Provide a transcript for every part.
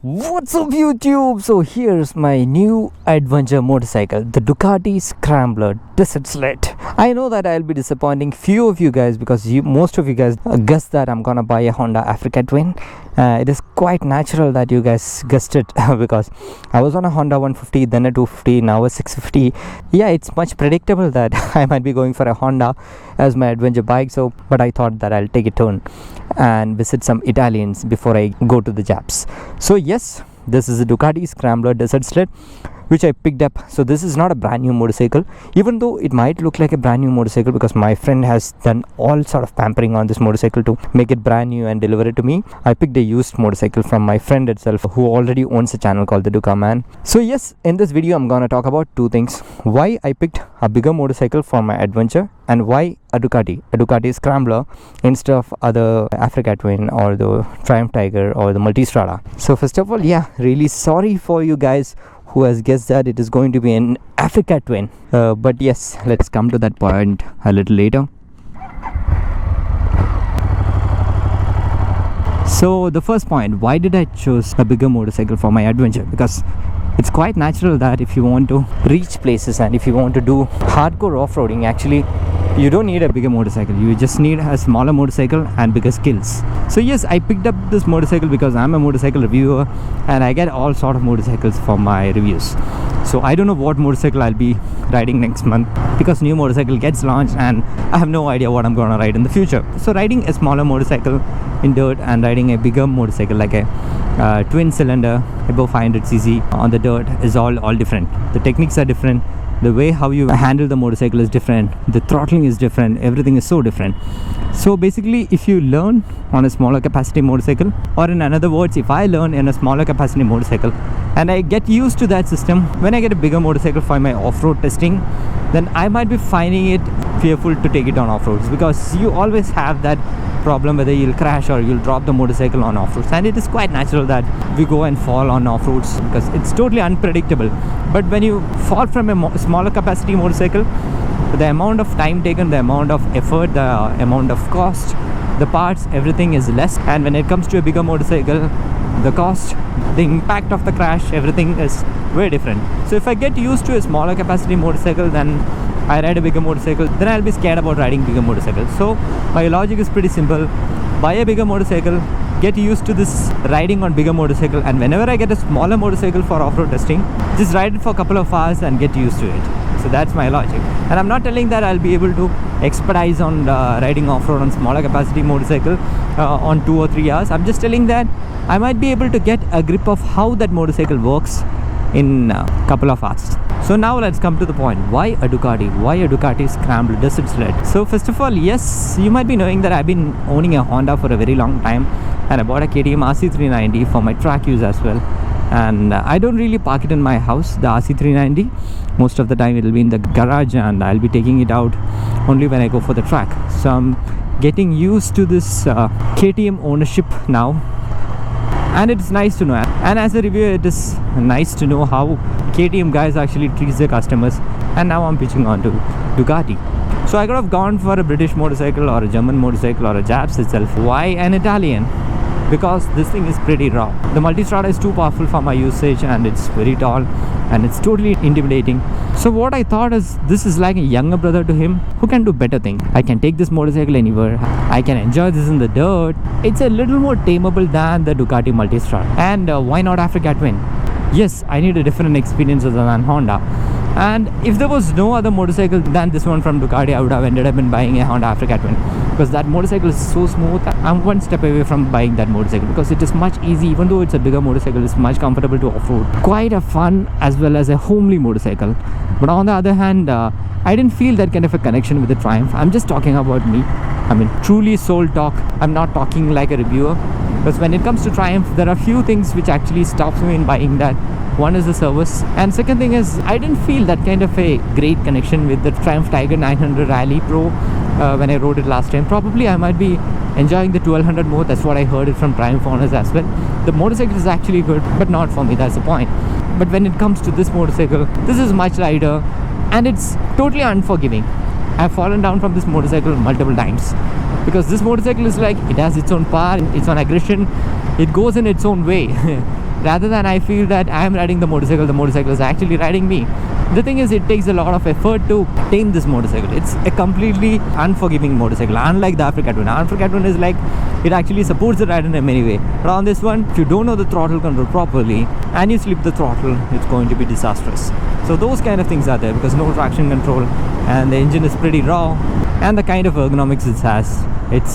What's up YouTube? So here's my new adventure motorcycle, the Ducati Scrambler Desert Sled. I know that I'll be disappointing few of you guys because most of you guys guessed that I'm gonna buy a Honda Africa Twin. It is quite natural that you guys guessed it because I was on a Honda 150, then a 250, now a 650. Yeah, it's much predictable that I might be going for a Honda as my adventure bike. But I thought that I'll take a turn and visit some Italians before I go to the Japs. So yes, this is a Ducati Scrambler Desert Sled which I picked up. So this is not a brand new motorcycle, even though it might look like a brand new motorcycle because my friend has done all sort of pampering on this motorcycle to make it brand new and deliver it to me. I picked a used motorcycle from my friend itself who already owns a channel called the Duca Man. So yes, in this video I'm gonna talk about two things: why I picked a bigger motorcycle for my adventure and why a Ducati Scrambler instead of other Africa Twin or the Triumph Tiger or the Multistrada. So first of all, yeah, really sorry for you guys who has guessed that it is going to be an Africa Twin, but yes, let's come to that point a little later. So the first point, why did I choose a bigger motorcycle for my adventure? Because it's quite natural that if you want to reach places and if you want to do hardcore off-roading, actually you don't need a bigger motorcycle, you just need a smaller motorcycle and bigger skills. So yes, I picked up this motorcycle because I'm a motorcycle reviewer and I get all sort of motorcycles for my reviews. So I don't know what motorcycle I'll be riding next month because new motorcycle gets launched and I have no idea what I'm gonna ride in the future. So riding a smaller motorcycle in dirt and riding a bigger motorcycle like a twin cylinder above 500cc on the dirt is all different. The techniques are different, the way how you handle the motorcycle is different, the throttling is different, everything is so different. So basically, if you learn on a smaller capacity motorcycle, or in other words, if I learn in a smaller capacity motorcycle and I get used to that system, when I get a bigger motorcycle for my off-road testing, then I might be finding it fearful to take it on off-roads because you always have that problem whether you'll crash or you'll drop the motorcycle on off-roads, and it is quite natural that we go and fall on off-roads because it's totally unpredictable. But when you fall from a smaller capacity motorcycle, the amount of time taken, the amount of effort, the amount of cost, the parts, everything is less. And when it comes to a bigger motorcycle, the cost, the impact of the crash, everything is very different. So if I get used to a smaller capacity motorcycle, then I ride a bigger motorcycle, then I'll be scared about riding bigger motorcycles. So my logic is pretty simple: buy a bigger motorcycle, get used to this riding on bigger motorcycle, and whenever I get a smaller motorcycle for off-road testing, just ride it for a couple of hours and get used to it. So that's my logic. And I'm not telling that I'll be able to expertise on riding off-road on smaller capacity motorcycle on 2 or 3 hours. I'm just telling that I might be able to get a grip of how that motorcycle works in a couple of hours. So now let's come to the point. Why a Ducati? Why a Ducati Scrambler Desert Sled? So first of all, yes, you might be knowing that I've been owning a Honda for a very long time, and I bought a KTM RC390 for my track use as well. And I don't really park it in my house, the RC390. Most of the time it will be in the garage and I'll be taking it out only when I go for the track. So I'm getting used to this KTM ownership now, and it's nice to know. And as a reviewer, it is nice to know how KTM guys actually treats their customers. And now I'm pitching on to Ducati. So I could have gone for a British motorcycle or a German motorcycle or a Japs itself. Why an Italian? Because this thing is pretty raw. The Multistrada is too powerful for my usage and it's very tall and it's totally intimidating. So what I thought is, this is like a younger brother to him who can do better things. I can take this motorcycle anywhere, I can enjoy this in the dirt. It's a little more tameable than the Ducati Multistrada. And why not Africa Twin? Yes, I need a different experience other than Honda. And if there was no other motorcycle than this one from Ducati, I would have ended up in buying a Honda Africa Twin because that motorcycle is so smooth. I'm one step away from buying that motorcycle because it is much easy. Even though it's a bigger motorcycle, it's much comfortable to off-road. Quite a fun as well as a homely motorcycle. But on the other hand, I didn't feel that kind of a connection with the Triumph. I'm just talking about me. I mean, truly soul talk. I'm not talking like a reviewer. Because when it comes to Triumph, there are few things which actually stops me in buying that. One is the service, and second thing is I didn't feel that kind of a great connection with the Triumph Tiger 900 Rally Pro when I rode it last time. Probably I might be enjoying the 1200 more. That's what I heard it from Triumph owners as well. The motorcycle is actually good, but not for me, that's the point. But when it comes to this motorcycle, this is much lighter and it's totally unforgiving. I've fallen down from this motorcycle multiple times because this motorcycle is like, it has its own power, its own aggression, it goes in its own way. rather than I feel that I am riding the motorcycle is actually riding me. The thing is, it takes a lot of effort to tame this motorcycle. It's a completely unforgiving motorcycle, unlike the Africa Twin. Africa Twin is like, it actually supports the rider in a many way. But on this one, if you don't know the throttle control properly and you slip the throttle, it's going to be disastrous. So those kind of things are there, because no traction control and the engine is pretty raw, and the kind of ergonomics it has,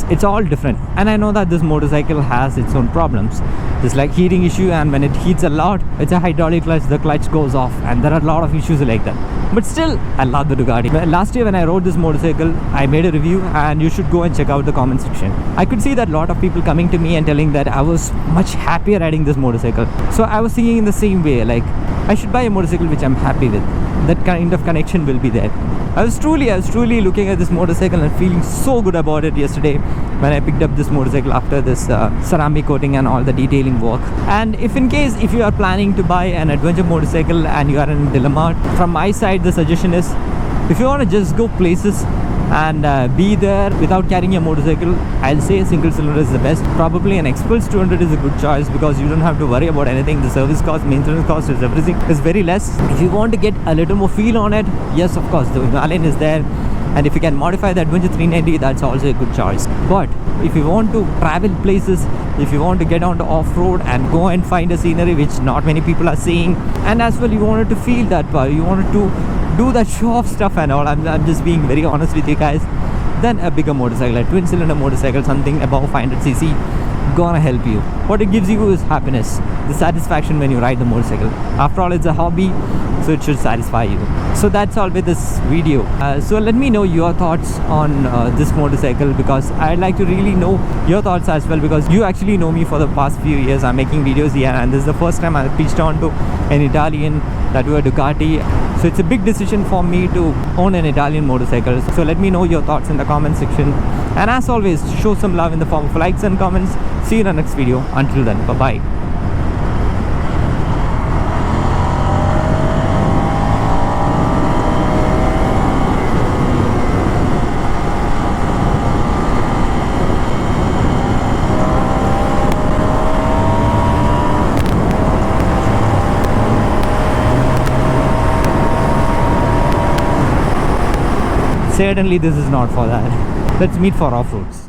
it's all different. And I know that this motorcycle has its own problems. There's like heating issue, and when it heats a lot, it's a hydraulic clutch, the clutch goes off, and there are a lot of issues like that. But still, I love the Ducati. Last year when I rode this motorcycle, I made a review, and you should go and check out the comment section. I could see that a lot of people coming to me and telling that I was much happier riding this motorcycle. So I was thinking in the same way, like, I should buy a motorcycle which I'm happy with. That kind of connection will be there. I was truly looking at this motorcycle and feeling so good about it yesterday when I picked up this motorcycle after this ceramic coating and all the detailing work. And if you are planning to buy an adventure motorcycle and you are in a dilemma, from my side the suggestion is, if you want to just go places and be there without carrying a motorcycle, I'll say a single cylinder is the best. Probably an Expulse 200 is a good choice, because you don't have to worry about anything. The service cost, maintenance cost, is everything is very less. If you want to get a little more feel on it, yes, of course, the Himalayan is there. And if you can modify the Adventure 390, that's also a good choice. But if you want to travel places, if you want to get onto off-road and go and find a scenery which not many people are seeing, and as well you wanted to feel that power, you wanted to do that show-off stuff and all, I'm just being very honest with you guys, then a bigger motorcycle, a twin-cylinder motorcycle, something above 500cc, gonna help you. What it gives you is happiness, the satisfaction when you ride the motorcycle. After all, it's a hobby, so it should satisfy you. So that's all with this video. So let me know your thoughts on this motorcycle, because I'd like to really know your thoughts as well, because you actually know me for the past few years. I'm making videos here, and this is the first time I pitched on to an Italian, that were Ducati. So it's a big decision for me to own an Italian motorcycle. So let me know your thoughts in the comment section, and as always, show some love in the form of likes and comments. See you in the next video. Until then, bye bye. Certainly this is not for that. Let's meet for off-roads.